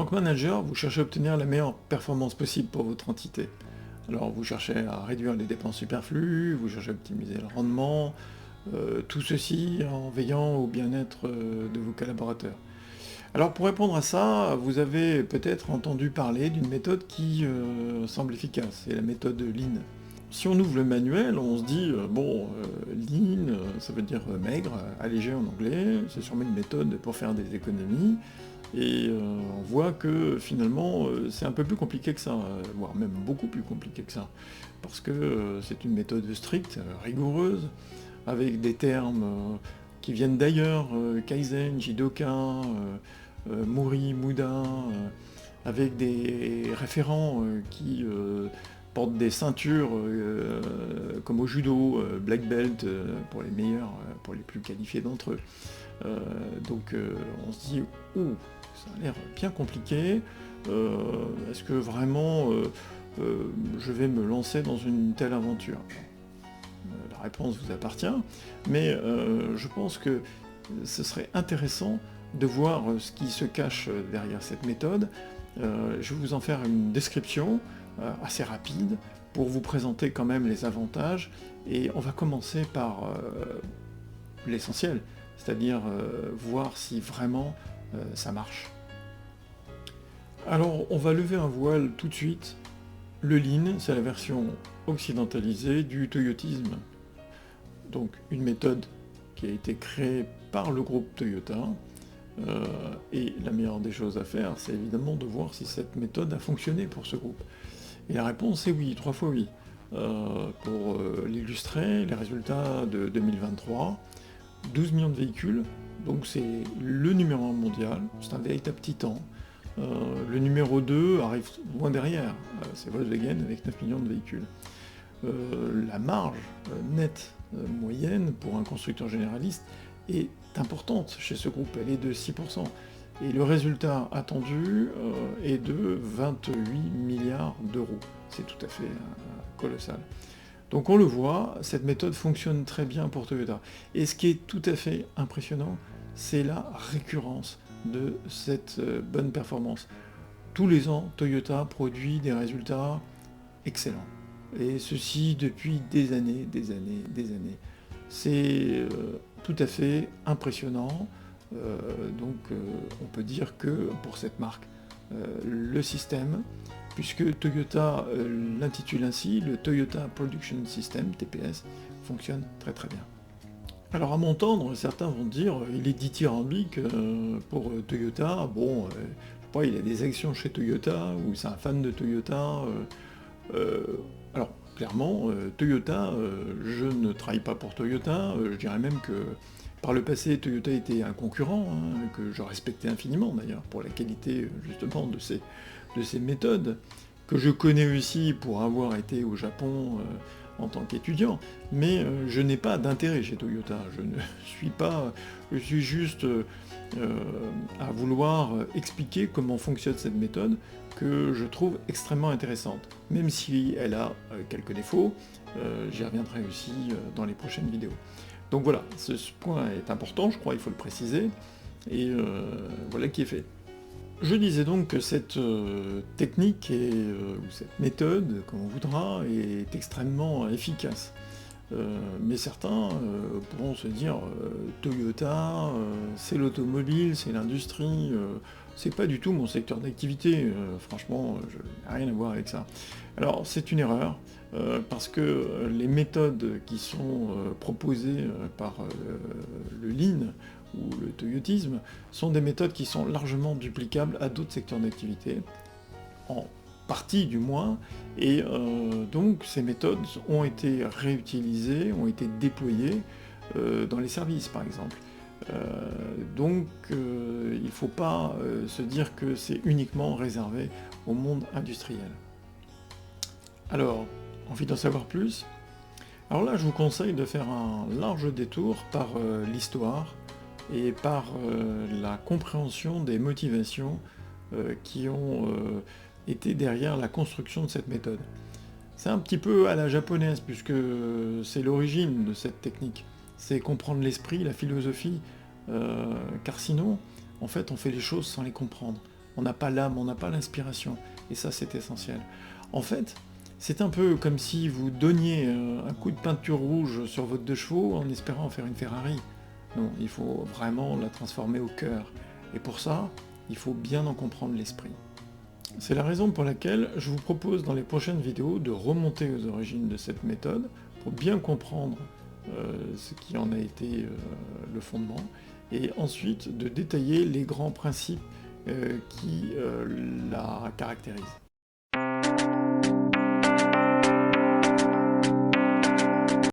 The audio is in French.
que manager, vous cherchez à obtenir la meilleure performance possible pour votre entité. Alors vous cherchez à réduire les dépenses superflues, vous cherchez à optimiser le rendement, tout ceci en veillant au bien-être de vos collaborateurs. Alors pour répondre à ça, vous avez peut-être entendu parler d'une méthode qui semble efficace, c'est la méthode Lean. Si on ouvre le manuel, on se dit, Lean, ça veut dire maigre, allégé en anglais, c'est sûrement une méthode pour faire des économies, et on voit que finalement c'est un peu plus compliqué que ça, voire même beaucoup plus compliqué que ça, parce que c'est une méthode stricte, rigoureuse, avec des termes qui viennent d'ailleurs, Kaizen, Jidoka, Muri, Muda, avec des référents qui portent des ceintures comme au judo, black belt pour les meilleurs, pour les plus qualifiés d'entre eux. Donc on se dit, ouh, ça a l'air bien compliqué, est-ce que vraiment je vais me lancer dans une telle aventure? La réponse vous appartient, mais je pense que ce serait intéressant de voir ce qui se cache derrière cette méthode. Je vais vous en faire une description assez rapide pour vous présenter quand même les avantages, et on va commencer par l'essentiel, c'est-à-dire voir si vraiment ça marche. Alors on va lever un voile tout de suite. Le Lean, c'est la version occidentalisée du toyotisme. Donc une méthode qui a été créée par le groupe Toyota, et la meilleure des choses à faire, c'est évidemment de voir si cette méthode a fonctionné pour ce groupe. Et la réponse est oui, 3 fois oui. Pour l'illustrer, les résultats de 2023, 12 millions de véhicules, donc c'est le numéro 1 mondial, c'est un véritable titan. Le numéro 2 arrive loin derrière, c'est Volkswagen avec 9 millions de véhicules. La marge nette moyenne pour un constructeur généraliste est importante chez ce groupe, elle est de 6%. Et le résultat attendu est de 28 milliards d'euros. C'est tout à fait colossal. Donc on le voit, cette méthode fonctionne très bien pour Toyota. Et ce qui est tout à fait impressionnant, c'est la récurrence de cette bonne performance. Tous les ans, Toyota produit des résultats excellents. Et ceci depuis des années. C'est tout à fait impressionnant. Donc on peut dire que pour cette marque, le système, puisque Toyota l'intitule ainsi, le Toyota Production System, TPS, fonctionne très très bien. Alors à m'entendre, certains vont dire il est dithyrambique pour Toyota, bon, je sais pas, il a des actions chez Toyota, ou c'est un fan de Toyota. Alors clairement, Toyota, je ne travaille pas pour Toyota, je dirais même que par le passé, Toyota était un concurrent, que je respectais infiniment d'ailleurs, pour la qualité justement de ces méthodes, que je connais aussi pour avoir été au Japon en tant qu'étudiant, mais je n'ai pas d'intérêt chez Toyota, je suis juste à vouloir expliquer comment fonctionne cette méthode, que je trouve extrêmement intéressante, même si elle a quelques défauts, j'y reviendrai aussi dans les prochaines vidéos. Donc voilà, ce point est important, je crois, il faut le préciser, et voilà qui est fait. Je disais donc que cette technique, ou cette méthode, comme on voudra, est extrêmement efficace. Mais certains pourront se dire Toyota, c'est l'automobile, c'est l'industrie, c'est pas du tout mon secteur d'activité, franchement, je n'ai rien à voir avec ça. Alors c'est une erreur, parce que les méthodes qui sont proposées par le Lean ou le toyotisme sont des méthodes qui sont largement duplicables à d'autres secteurs d'activité, en partie du moins, et donc ces méthodes ont été réutilisées, ont été déployées dans les services par exemple. Donc il ne faut pas se dire que c'est uniquement réservé au monde industriel. Alors, envie d'en savoir plus? Alors là, je vous conseille de faire un large détour par l'histoire et par la compréhension des motivations qui ont été derrière la construction de cette méthode. C'est un petit peu à la japonaise, puisque c'est l'origine de cette technique. C'est comprendre l'esprit, la philosophie, car sinon, en fait, on fait les choses sans les comprendre. on n'a pas l'âme, on n'a pas l'inspiration. Et ça, c'est essentiel. En fait, c'est un peu comme si vous donniez un coup de peinture rouge sur votre deux chevaux en espérant en faire une Ferrari. Non, il faut vraiment la transformer au cœur. Et pour ça, il faut bien en comprendre l'esprit. C'est la raison pour laquelle je vous propose dans les prochaines vidéos de remonter aux origines de cette méthode pour bien comprendre ce qui en a été le fondement, et ensuite de détailler les grands principes qui la caractérisent.